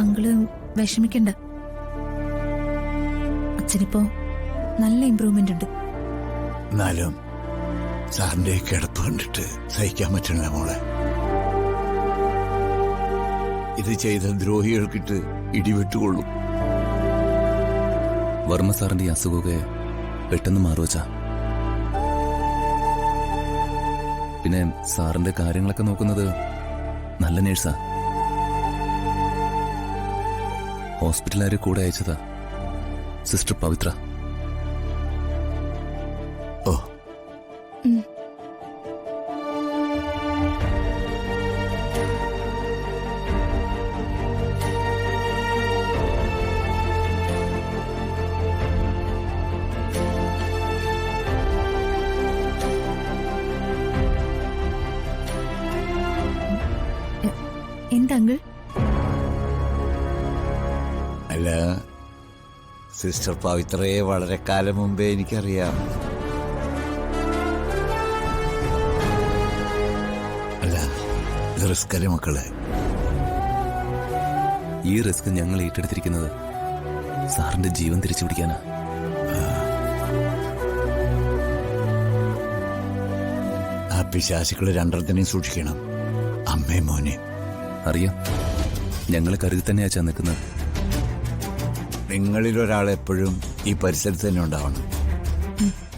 Uncle വിഷമിക്കണ്ട. അച്ഛനിപ്പോ നല്ല improvement ഉണ്ട്. എന്നാലും സാറിന്റെ കിടപ്പ് കണ്ടിട്ട് സഹിക്കാൻ പറ്റണില്ല മോളെ. ഇത് ചെയ്ത ദ്രോഹികൾക്കിട്ട് ഇടിവിട്ടുകൊള്ളും. വർമ്മ സാറിന്റെ ഈ അസുഖമൊക്കെ പെട്ടെന്ന് മാറുവച്ചാ. പിന്നെ സാറിന്റെ കാര്യങ്ങളൊക്കെ നോക്കുന്നത് നല്ല നേഴ്സാ. ഹോസ്പിറ്റലുകാരെ കൂടെ അയച്ചതാ സിസ്റ്റർ പവിത്ര. ഓ, എന്താ അങ്കിൾ? അല്ല, സിസ്റ്റർ പവിത്രയെ വളരെ കാലം മുമ്പേ എനിക്കറിയാം. അല്ല, ഇത് റിസ്ക് അല്ലേ മക്കളെ? ഈ റിസ്ക് ഞങ്ങൾ ഏറ്റെടുത്തിരിക്കുന്നത് സാറിന്റെ ജീവൻ തിരിച്ചു പിടിക്കാനാ. ആ പിശാചുക്കള് രണ്ടെണ്ണത്തിനെയും സൂക്ഷിക്കണം, അമ്മയും മോനെ. അറിയാം, ഞങ്ങൾ കരുതി തന്നെയാച്ചാ നിൽക്കുന്നത്. നിങ്ങളിൽ ഒരാളെപ്പോഴും ഈ പരിസരത്ത് തന്നെ ഉണ്ടാവണം.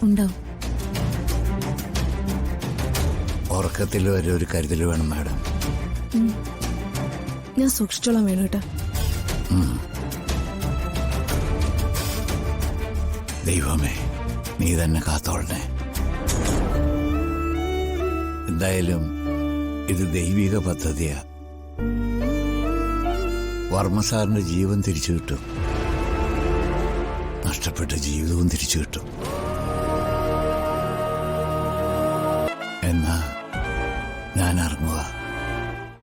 ഉണ്ടാവും. ഉറക്കത്തിൽ വരെ ഒരു കരുതൽ വേണം മാഡം. ഞാൻ സൂക്ഷിച്ചോളാം വേണുട്ടാ. ദൈവമേ, നീ തന്നെ കാത്തോളണേ. എന്തായാലും ഇത് ദൈവിക പദ്ധതിയാ. വർമ്മ സാറിന്റെ ജീവൻ തിരിച്ചു കിട്ടും, നഷ്ടപ്പെട്ട ജീവിതവും തിരിച്ചു കിട്ടും.